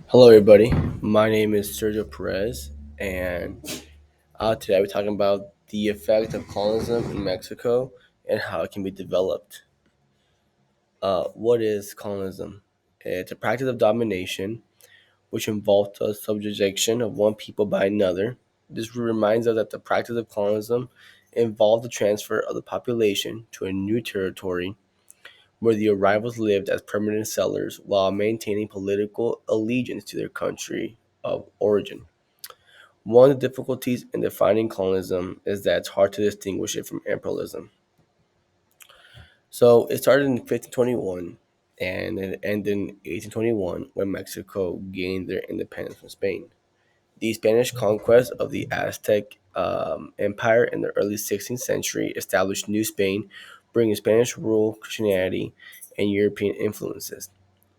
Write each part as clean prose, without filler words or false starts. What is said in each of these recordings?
Hello, everybody. My name is Sergio Perez, and today we're talking about the effect of colonialism in Mexico and how it can be developed. What is colonialism? It's a practice of domination which involves the subjugation of one people by another. This reminds us that the practice of colonialism involved the transfer of the population to a new territory where the arrivals lived as permanent settlers while maintaining political allegiance to their country of origin. One of the difficulties in defining colonialism is that it's hard to distinguish it from imperialism. So it started in 1521 and it ended in 1821 when Mexico gained their independence from Spain. The Spanish conquest of the Aztec Empire in the early 16th century established New Spain, bringing Spanish rule, Christianity, and European influences.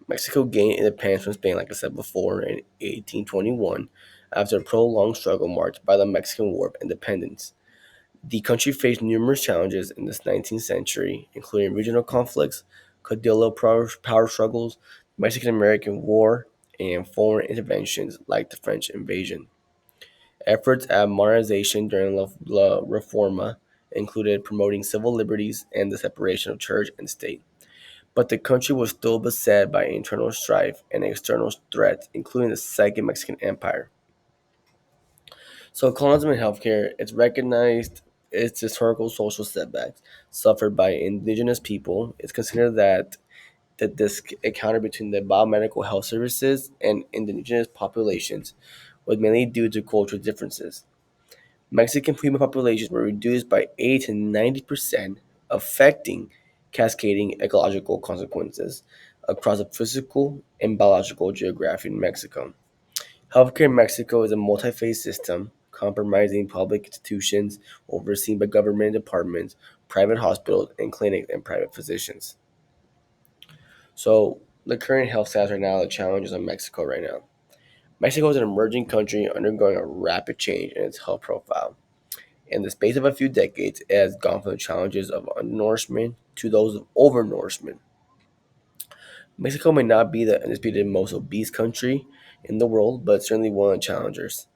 Mexico gained independence from Spain, like I said before, in 1821 after a prolonged struggle marked by the Mexican War of Independence. The country faced numerous challenges in this 19th century, including regional conflicts, caudillo power struggles, Mexican American War, and foreign interventions like the French invasion. Efforts at modernization during La Reforma included promoting civil liberties and the separation of church and state. But the country was still beset by internal strife and external threats, including the Second Mexican Empire. So, colonialism in healthcare, it's recognized its historical social setbacks suffered by indigenous people. It's considered that this encounter between the biomedical health services and indigenous populations was mainly due to cultural differences. Mexican human populations were reduced by 80 to 90%, affecting cascading ecological consequences across the physical and biological geography in Mexico. Healthcare in Mexico is a multi phase system comprising public institutions overseen by government departments, private hospitals, and clinics and private physicians. So, the current health status right now, the challenges in Mexico right now. Mexico is an emerging country undergoing a rapid change in its health profile. In the space of a few decades, it has gone from the challenges of undernourishment to those of overnourishment. Mexico may not be the undisputed most obese country in the world, but it's certainly one of the challengers.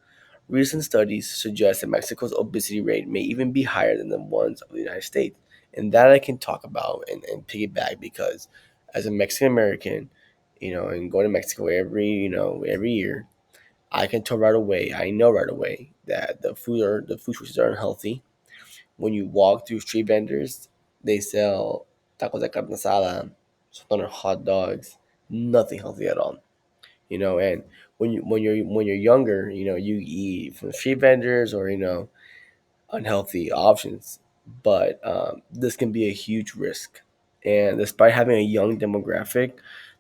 Recent studies suggest that Mexico's obesity rate may even be higher than the ones of the United States. And that I can talk about and piggyback because as a Mexican American, and going to Mexico every year, I can tell right away, I know right away that the food choices are unhealthy. When you walk through street vendors, they sell tacos de carne asada, some hot dogs, nothing healthy at all. And when you're younger, you eat from street vendors or unhealthy options, but this can be a huge risk. And despite having a young demographic,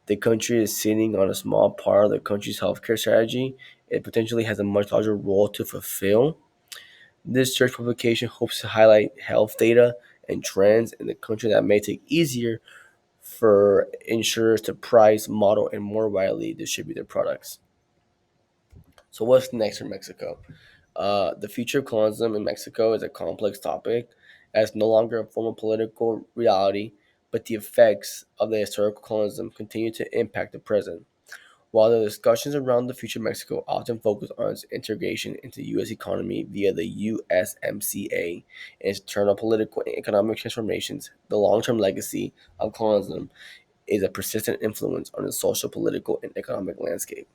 the country is sitting on a small part of the country's healthcare strategy. It potentially has a much larger role to fulfill. This search publication hopes to highlight health data and trends in the country that make it easier for insurers to price, model, and more widely distribute their products. So, what's next for Mexico? The future of colonialism in Mexico is a complex topic as no longer a formal political reality, but the effects of the historical colonialism continue to impact the present. While the discussions around the future of Mexico often focus on its integration into the U.S. economy via the USMCA and its internal political and economic transformations, the long term legacy of colonialism is a persistent influence on the social, political, and economic landscape.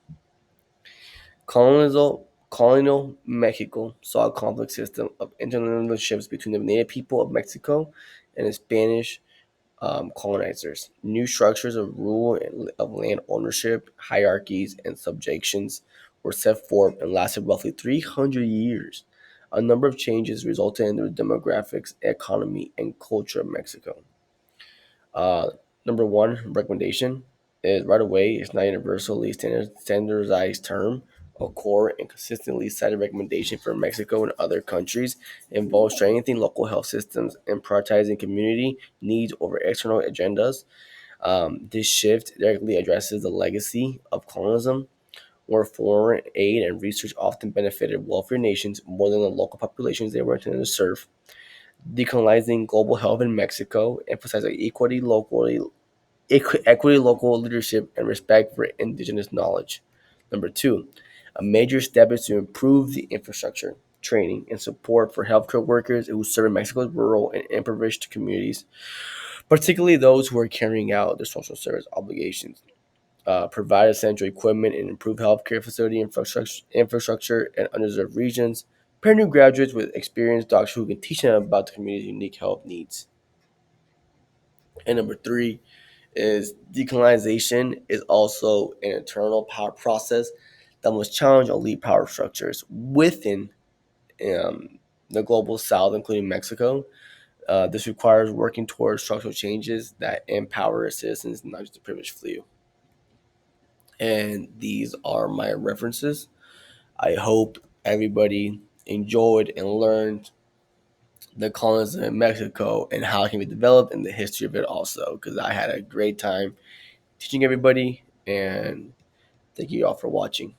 Colonial Mexico saw a complex system of internal relationships between the native people of Mexico and the Spanish colonizers. New structures of rule and of land ownership, hierarchies, and subjections were set forth and lasted roughly 300 years. A number of changes resulted in the demographics, economy, and culture of Mexico. Uh, Number one recommendation is right away, it's not universally standardized term. A core and consistently cited recommendation for Mexico and other countries involves strengthening local health systems and prioritizing community needs over external agendas. This shift directly addresses the legacy of colonialism, where foreign aid and research often benefited wealthier nations more than the local populations they were intended to serve. Decolonizing global health in Mexico, emphasizing equity, local leadership, and respect for indigenous knowledge. Number two, a major step is to improve the infrastructure, training, and support for healthcare workers who serve in Mexico's rural and impoverished communities, particularly those who are carrying out their social service obligations. Provide essential equipment and improve healthcare facility infrastructure in underserved regions. Pair new graduates with experienced doctors who can teach them about the community's unique health needs. And number three is decolonization is also an internal power process that must challenge elite power structures within um, the global south, including Mexico. This requires working towards structural changes that empower citizens, not just the privileged few. And these are my references. I hope everybody enjoyed and learned the colonialism in Mexico and how it can be developed and the history of it also, because I had a great time teaching everybody. And thank you all for watching.